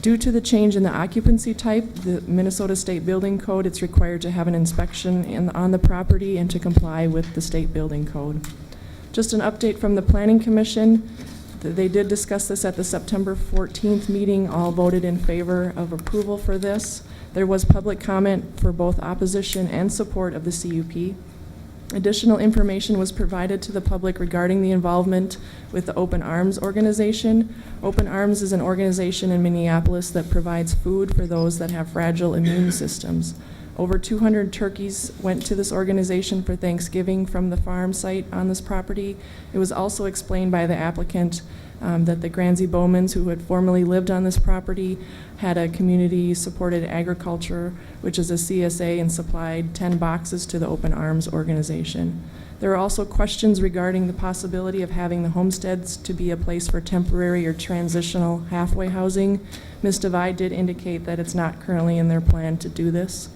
Due to the change in the occupancy type, the Minnesota State Building Code, it's required to have an inspection on the property and to comply with the State Building Code. Just an update from the Planning Commission. They did discuss this at the September 14th meeting. All voted in favor of approval for this. There was public comment for both opposition and support of the CUP. Additional information was provided to the public regarding the involvement with the Open Arms organization. Open Arms is an organization in Minneapolis that provides food for those that have fragile immune systems. Over 200 turkeys went to this organization for Thanksgiving from the farm site on this property. It was also explained by the applicant that the Granzy Bowmans, who had formerly lived on this property, had a community-supported agriculture, which is a CSA, and supplied 10 boxes to the Open Arms organization. There are also questions regarding the possibility of having the homesteads to be a place for temporary or transitional halfway housing. Ms. Devine did indicate that it's not currently in their plan to do this.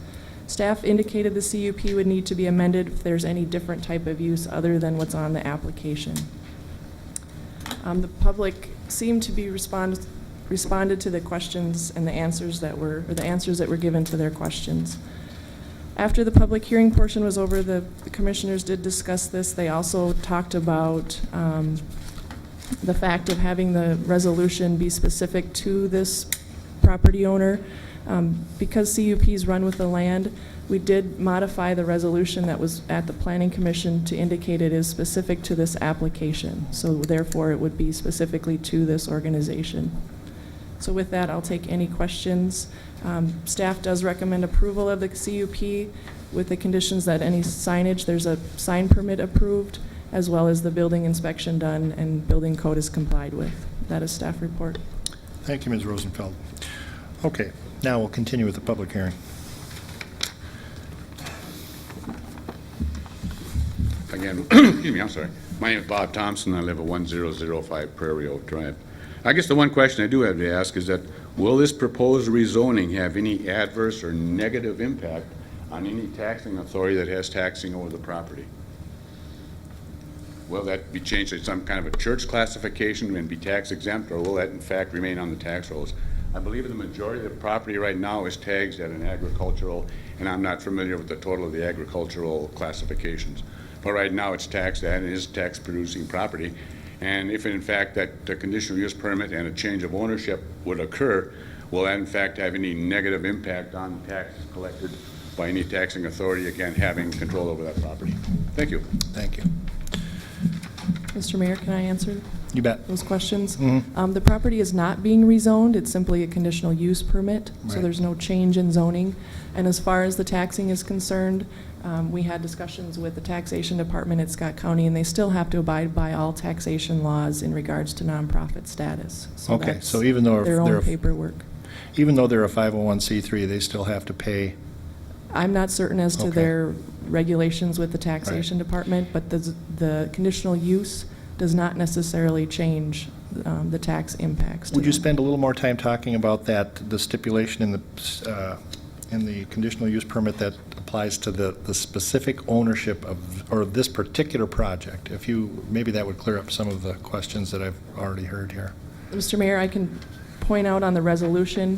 Staff indicated the CUP would need to be amended if there's any different type of use other than what's on the application. The public seemed to be responded to the questions and the answers that were given to their questions. After the public hearing portion was over, the commissioners did discuss this. They also talked about the fact of having the resolution be specific to this property owner. Because CUPs run with the land, we did modify the resolution that was at the Planning Commission to indicate it is specific to this application. So therefore, it would be specifically to this organization. So with that, I'll take any questions. Staff does recommend approval of the CUP with the conditions that any signage, there's a sign permit approved, as well as the building inspection done and building code is complied with. That is staff report. Thank you, Ms. Rosenfeld. Okay, now we'll continue with the public hearing. Again, excuse me, I'm sorry. My name is Bob Thompson. I live at 1005 Prairie Oak Drive. I guess the one question I do have to ask is that, will this proposed rezoning have any adverse or negative impact on any taxing authority that has taxing over the property? Will that be changed to some kind of a church classification and be tax exempt, or will that in fact remain on the tax rolls? I believe the majority of the property right now is tagged at an agricultural, and I'm not familiar with the total of the agricultural classifications. But right now it's taxed at and is tax producing property. And if in fact that conditional use permit and a change of ownership would occur, will that in fact have any negative impact on taxes collected by any taxing authority, again, having control over that property? Thank you. Thank you. Mr. Mayor, can I answer You bet. those questions? Mm-hmm. The property is not being rezoned. It's simply a conditional use permit, so Right. there's no change in zoning. And as far as the taxing is concerned, we had discussions with the taxation department at Scott County, and they still have to abide by all taxation laws in regards to nonprofit status. So Okay, that's so even though their they're own paperwork. even though they're a 501c3, they still have to pay. I'm not certain as to Okay. their regulations with the taxation department, but the conditional use does not necessarily change the tax impacts. Would you spend a little more time talking about that, the stipulation in the conditional use permit that applies to the specific ownership of, or this particular project? If you, maybe that would clear up some of the questions that I've already heard here. Mr. Mayor, I can point out on the resolution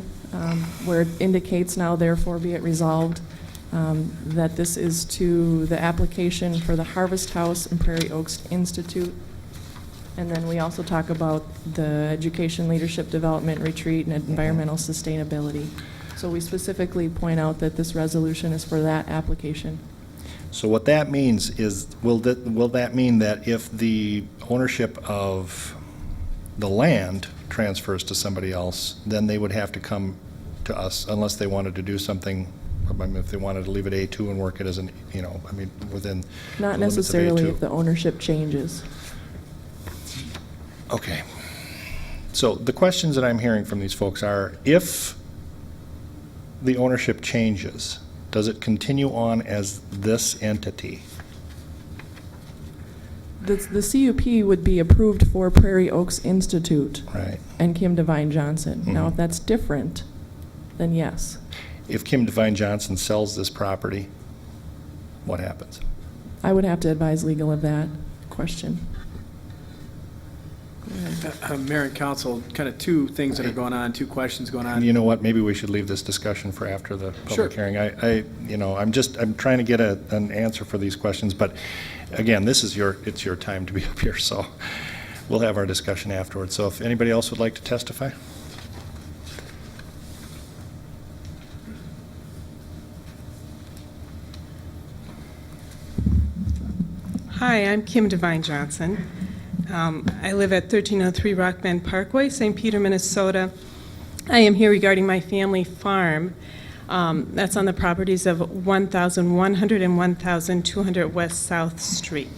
where it indicates now therefore be it resolved that this is to the application for the Harvest House and Prairie Oaks Institute. And then we also talk about the Education Leadership Development Retreat and Environmental Sustainability. So we specifically point out that this resolution is for that application. So what that means is, will that mean that if the ownership of the land transfers to somebody else, then they would have to come to us unless they wanted to do something, I mean, if they wanted to leave it A2 and work it as an, you know, I mean, within Not the limits of necessarily A2. if the ownership changes. Okay. So the questions that I'm hearing from these folks are, if the ownership changes, does it continue on as this entity? The CUP would be approved for Prairie Oaks Institute Right. and Kim Devine Johnson. Now, Mhm. if that's different, then yes. If Kim Devine Johnson sells this property, what happens? I would have to advise legal of that question. Mayor and council, kind of two things that are going on, two questions going on. You know what, maybe we should leave this discussion for after the Sure. public hearing. I'm trying to get an answer for these questions, but again, it's your time to be up here, so we'll have our discussion afterwards. So if anybody else would like to testify? Hi, I'm Kim Devine Johnson. I live at 1303 Rock Bend Parkway, St. Peter, Minnesota. I am here regarding my family farm. That's on the properties of 1,100 and 1,200 West South Street.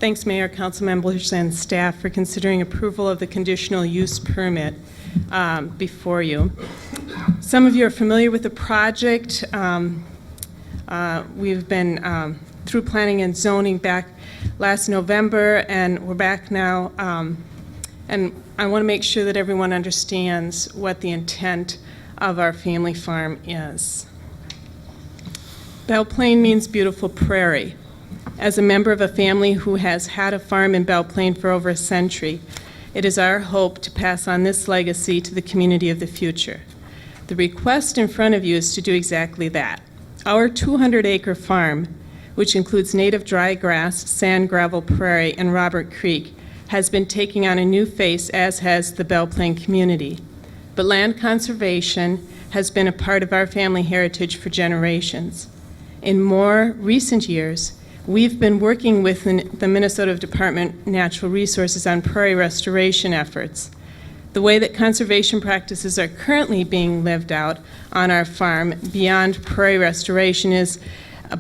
Thanks, Mayor, council members, and staff for considering approval of the conditional use permit before you. Some of you are familiar with the project. We've been through planning and zoning back last November, and we're back now. And I want to make sure that everyone understands what the intent of our family farm is. Belle Plaine means beautiful prairie. As a member of a family who has had a farm in Belle Plaine for over a century, it is our hope to pass on this legacy to the community of the future. The request in front of you is to do exactly that. Our 200-acre farm, which includes native dry grass, sand, gravel, prairie, and Robert Creek, has been taking on a new face, as has the Belle Plaine community. But land conservation has been a part of our family heritage for generations. In more recent years, we've been working with the Minnesota Department of Natural Resources on prairie restoration efforts. The way that conservation practices are currently being lived out on our farm beyond prairie restoration is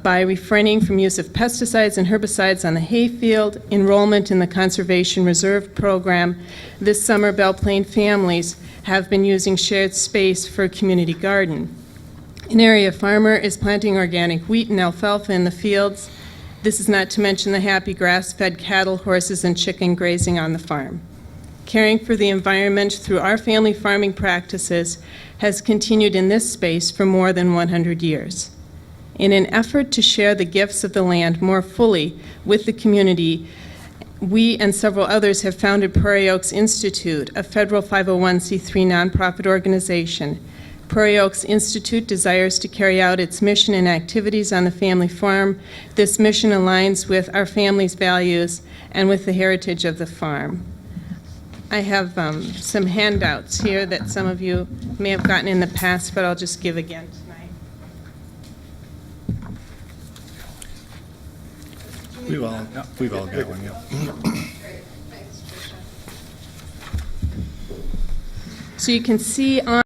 by refraining from use of pesticides and herbicides on the hayfield, enrollment in the Conservation Reserve Program. This summer, Belle Plaine families have been using shared space for a community garden. An area farmer is planting organic wheat and alfalfa in the fields. This is not to mention the happy grass-fed cattle, horses, and chicken grazing on the farm. Caring for the environment through our family farming practices has continued in this space for more than 100 years. In an effort to share the gifts of the land more fully with the community, we and several others have founded Prairie Oaks Institute, a federal 501c3 nonprofit organization. Prairie Oaks Institute desires to carry out its mission and activities on the family farm. This mission aligns with our family's values and with the heritage of the farm. I have some handouts here that some of you may have gotten in the past, but I'll just give again tonight. We've all got one, yeah. So you can see on